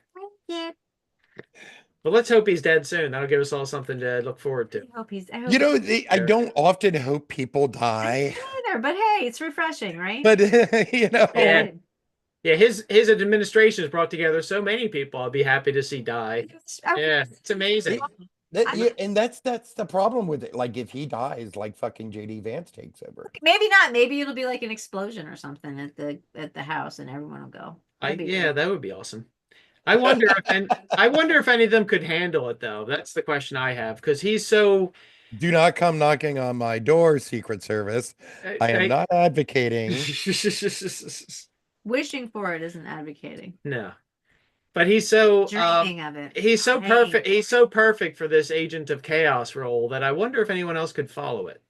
Speaker 1: Yeah.
Speaker 3: Well, let's hope he's dead soon. That'll give us all something to look forward to.
Speaker 1: I hope he's. I hope
Speaker 2: You know,
Speaker 1: he's
Speaker 2: I
Speaker 3: Sure.
Speaker 2: don't often hope people
Speaker 1: I
Speaker 2: die,
Speaker 1: don't either, but hey, it's refreshing, right?
Speaker 2: but you know,
Speaker 3: Yeah.
Speaker 1: Good.
Speaker 3: Yeah, his administration has brought together so many people I'll be happy to see die. Yeah, it's amazing.
Speaker 2: and that's the problem with it. Like if he dies, like fucking JD Vance takes over.
Speaker 1: Maybe not. Maybe it'll be like an explosion or something at the house, and everyone will go. That'd be
Speaker 3: Yeah,
Speaker 1: good.
Speaker 3: that would be awesome. I wonder if any of them could handle it though. That's the question I have because he's so
Speaker 2: Do not come knocking on my door, Secret Service. I am not advocating.
Speaker 1: Wishing for it isn't advocating.
Speaker 3: No. But he's so
Speaker 1: Dreaming of it.
Speaker 3: he's so
Speaker 1: Hey.
Speaker 3: perfect. He's so perfect for this agent of chaos role that I wonder if anyone else could follow it.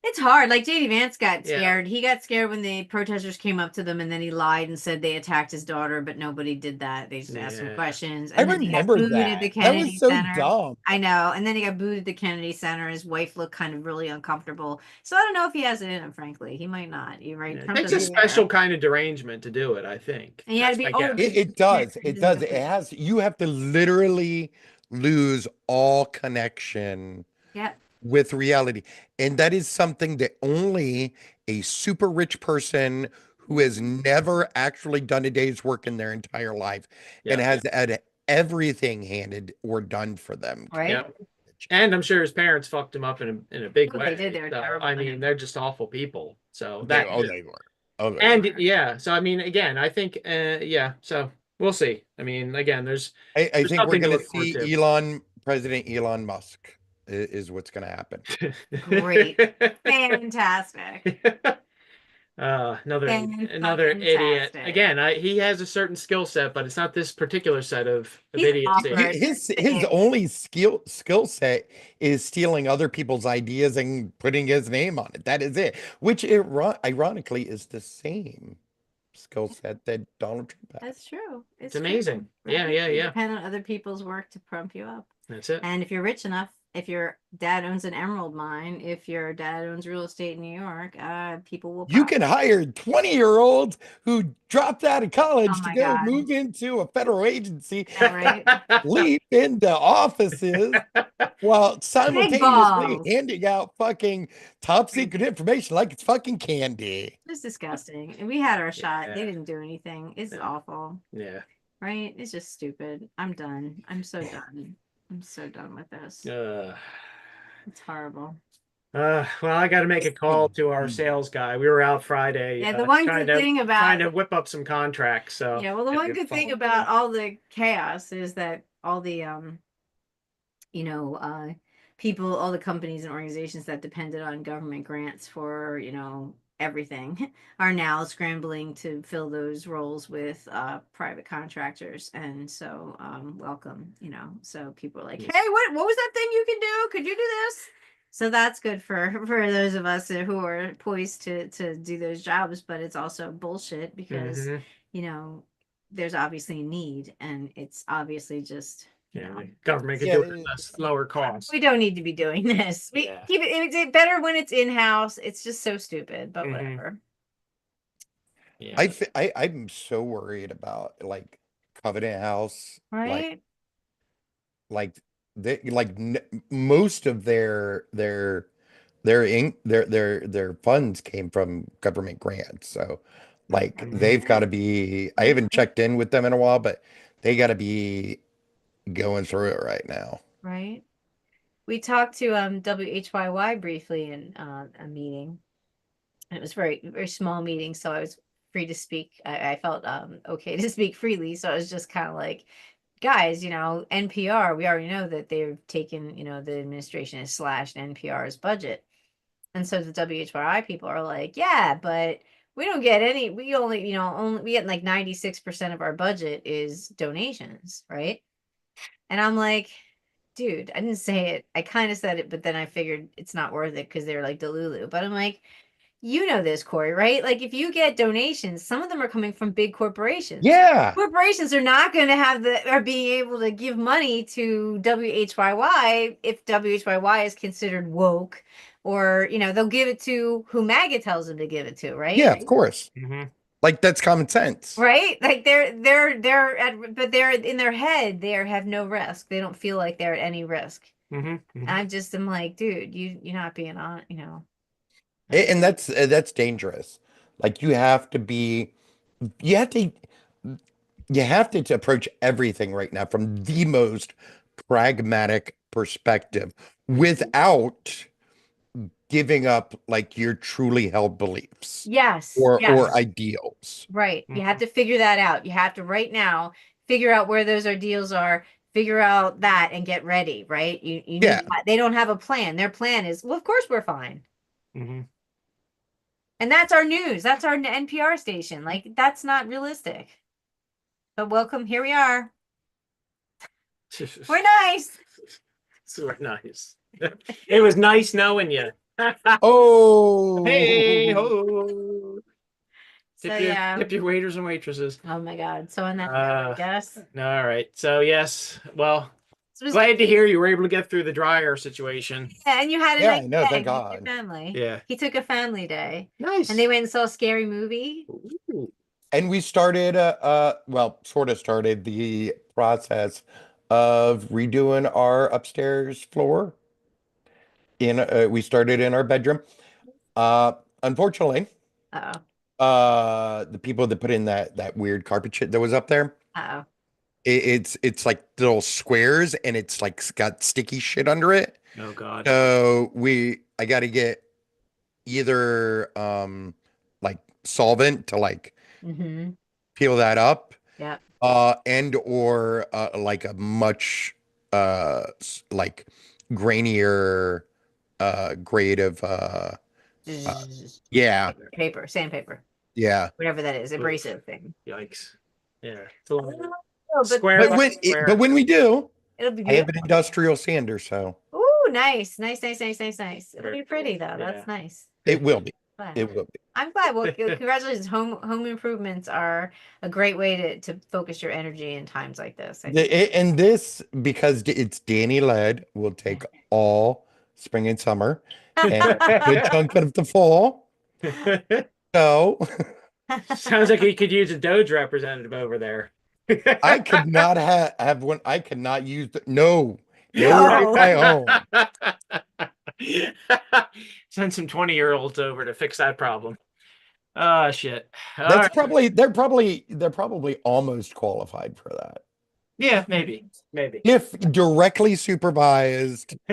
Speaker 1: It's hard. Like JD Vance got
Speaker 3: Yeah.
Speaker 1: scared. He got scared when the protesters came up to them, and then he lied and said they attacked his daughter, but nobody did that. They just asked him
Speaker 3: Yeah.
Speaker 1: questions.
Speaker 2: I
Speaker 1: And then he got
Speaker 2: remember
Speaker 1: booed
Speaker 2: that.
Speaker 1: at the
Speaker 2: That
Speaker 1: Kennedy
Speaker 2: was so
Speaker 1: Center.
Speaker 2: dumb.
Speaker 1: I know. And then he got booed at the Kennedy Center. His wife looked kind of really uncomfortable. So I don't know if he has it in him, frankly. He might not. You're right.
Speaker 3: Yeah,
Speaker 1: Trump
Speaker 3: it takes a
Speaker 1: doesn't care.
Speaker 3: special kind of derangement to do it, I think.
Speaker 1: And you had to
Speaker 3: That's
Speaker 1: be
Speaker 3: my
Speaker 1: old.
Speaker 3: guess.
Speaker 2: It does.
Speaker 1: Yeah,
Speaker 2: It does. It has. You have to literally lose all connection
Speaker 1: Yeah.
Speaker 2: with reality. And that is something that only a super rich person who has never actually done a day's work in their entire life and
Speaker 3: Yeah.
Speaker 2: has had everything handed or done for them.
Speaker 1: Right.
Speaker 3: Yeah. And I'm sure his parents fucked him up in a big
Speaker 1: Oh,
Speaker 3: way.
Speaker 1: they did. They were
Speaker 3: So,
Speaker 1: terrible
Speaker 3: I
Speaker 1: to
Speaker 3: mean,
Speaker 1: him.
Speaker 3: they're just awful people. So
Speaker 2: They,
Speaker 3: that
Speaker 2: they were. Oh, they
Speaker 3: and
Speaker 2: were.
Speaker 3: yeah, so I mean, again, I think yeah, so we'll see. I mean, again, there's
Speaker 2: I think we're
Speaker 3: something to
Speaker 2: going to
Speaker 3: look forward
Speaker 2: see President Elon Musk is what's going to happen.
Speaker 1: Great. Fantastic.
Speaker 3: Another
Speaker 1: Fan-fucking-tastic.
Speaker 3: idiot. Again, he has a certain skill set, but it's not this particular set of
Speaker 1: He's
Speaker 3: idiocy.
Speaker 1: awkward.
Speaker 2: His only skill set is stealing other people's ideas and putting his name on it. That is it. Which ironically is the same skill set that Donald Trump has.
Speaker 1: That's true.
Speaker 3: It's amazing.
Speaker 1: true,
Speaker 3: Yeah,
Speaker 1: right?
Speaker 3: yeah,
Speaker 1: You
Speaker 3: yeah.
Speaker 1: depend on other people's work to pump you up.
Speaker 3: That's it.
Speaker 1: And if you're rich enough, if your dad owns an emerald mine, if your dad owns real estate in New York, people will.
Speaker 2: You can hire 20-year-olds who dropped out of college
Speaker 1: Oh
Speaker 2: to
Speaker 1: my
Speaker 2: go
Speaker 1: God.
Speaker 2: move into a federal agency,
Speaker 1: Right?
Speaker 2: leap into offices while simultaneously
Speaker 1: balls.
Speaker 2: handing out fucking top secret information like it's fucking candy.
Speaker 1: It's disgusting. And we had our shot. They
Speaker 3: Yeah.
Speaker 1: didn't do anything. It's
Speaker 3: Yeah.
Speaker 1: awful.
Speaker 3: Yeah.
Speaker 1: Right? It's just stupid. I'm done. I'm so done. I'm so done with this. It's horrible.
Speaker 3: Well, I got to make a call to our sales guy. We were out Friday.
Speaker 1: Yeah, the one
Speaker 3: trying
Speaker 1: good
Speaker 3: to
Speaker 1: thing about
Speaker 3: trying to whip up some contracts. So
Speaker 1: yeah, well, the
Speaker 2: Yeah,
Speaker 1: one
Speaker 2: you're
Speaker 1: good thing
Speaker 2: fine.
Speaker 1: about all the chaos is that all the people, all the companies and organizations that depended on government grants for, everything are now scrambling to fill those roles with private contractors. And so welcome, so people are like,
Speaker 3: Yes.
Speaker 1: hey, what was that thing you can do? Could you do this? So that's good for those of us who are poised to do those jobs, but it's also bullshit because
Speaker 3: Mhm.
Speaker 1: there's obviously a need, and it's obviously just
Speaker 3: Yeah, the government could
Speaker 2: Yeah,
Speaker 3: do it at a lower cost.
Speaker 1: we don't need to be doing this. We
Speaker 3: Yeah.
Speaker 1: keep it's better when it's in house. It's just so stupid, but
Speaker 3: Mhm.
Speaker 1: whatever.
Speaker 3: Yeah.
Speaker 2: I'm so worried about like Covenant House,
Speaker 1: Right?
Speaker 2: like most of their funds came from government grants. So Like they've got to be, I haven't checked in with them in a while, but they got to be going through it right now.
Speaker 1: Right. We talked to WHYY briefly in a meeting. And it was very small meeting, so I was free to speak. I felt okay to speak freely. So I was just kind of like, guys, NPR, we already know that they've taken, the administration has slashed NPR's budget. And so the WHYI people are like, yeah, but we don't get any, we only, we get like 96% of our budget is donations, right? And I'm like, dude, I didn't say it. I kind of said it, but then I figured it's not worth it because they're like Delulu. But I'm like, you know this, Corey, right? Like if you get donations, some of them are coming from big corporations.
Speaker 2: Yeah.
Speaker 1: Corporations are not going to are being able to give money to WHYY if WHYY is considered woke, or they'll give it to who MAGA tells them to give it to, right?
Speaker 2: Yeah, of course.
Speaker 3: Mhm.
Speaker 2: Like that's common sense.
Speaker 1: Right? Like but they're in their head, they have no risk. They don't feel like they're at any risk.
Speaker 3: Mhm. Mhm.
Speaker 1: I'm like, dude, you're not being on,
Speaker 2: And that's dangerous. Like you have to be, you have to, you have to approach everything right now from the most pragmatic perspective without giving up like your truly held beliefs
Speaker 1: Yes.
Speaker 2: or
Speaker 1: Yes.
Speaker 2: ideals.
Speaker 1: Right. You have to figure that out. You have to right now figure out where those ideals are, figure out that and get ready, right? You need
Speaker 2: Yeah.
Speaker 1: they don't have a plan. Their plan is, well, of course we're fine.
Speaker 3: Mhm.
Speaker 1: And that's our news. That's our NPR station. Like that's not realistic. But welcome, here we are. We're nice.
Speaker 3: So nice. It was nice knowing you.
Speaker 2: Oh,
Speaker 3: Hey ho.
Speaker 1: So
Speaker 3: Tip your waiters and waitresses.
Speaker 1: Oh my God. So on that note, I guess.
Speaker 3: All right. So yes. Well,
Speaker 1: So
Speaker 3: glad to hear you were able to get through the dryer situation.
Speaker 1: Yeah, and you had a
Speaker 2: Yeah,
Speaker 1: nice
Speaker 2: I know,
Speaker 1: day
Speaker 2: thank
Speaker 1: with
Speaker 2: God.
Speaker 1: your family.
Speaker 3: Yeah.
Speaker 1: He took a family day.
Speaker 3: Nice.
Speaker 1: And they went and saw a scary movie.
Speaker 3: Ooh.
Speaker 2: and we started, well, sort of started the process of redoing our upstairs floor. We started in our bedroom. Unfortunately,
Speaker 1: Uh-oh.
Speaker 2: the people that put in that weird carpet shit that was up there,
Speaker 1: Uh-oh.
Speaker 2: it's like little squares and it's like got sticky shit under it.
Speaker 3: Oh God.
Speaker 2: So I got to get either like solvent to like
Speaker 1: Mm-hmm.
Speaker 2: peel that up,
Speaker 1: Yeah.
Speaker 2: and or like a much like grainier grade of yeah,
Speaker 1: Paper, sandpaper,
Speaker 2: yeah.
Speaker 1: whatever that is, abrasive thing.
Speaker 3: Yikes. Yeah. It's a little
Speaker 1: But
Speaker 3: square.
Speaker 2: But when we do,
Speaker 1: it'll be
Speaker 2: I have an
Speaker 1: beautiful.
Speaker 2: industrial sander, so
Speaker 1: Ooh, nice. Nice. It'll be pretty though.
Speaker 3: Yeah.
Speaker 1: That's nice.
Speaker 2: it will be.
Speaker 1: Glad.
Speaker 2: It will be.
Speaker 1: I'm glad. Well, congratulations. Home improvements are a great way to focus your energy in times like this.
Speaker 2: And this, because it's Danny led, will take all spring and summer and a good chunk of the fall. So
Speaker 3: Sounds like you could use a Doge representative over there.
Speaker 2: I could not have one. I could not use no at my home.
Speaker 3: Send some 20-year-olds over to fix that problem. Oh shit. All
Speaker 2: That's
Speaker 3: right.
Speaker 2: probably they're probably almost qualified for that.
Speaker 3: Yeah, maybe.
Speaker 2: If directly supervised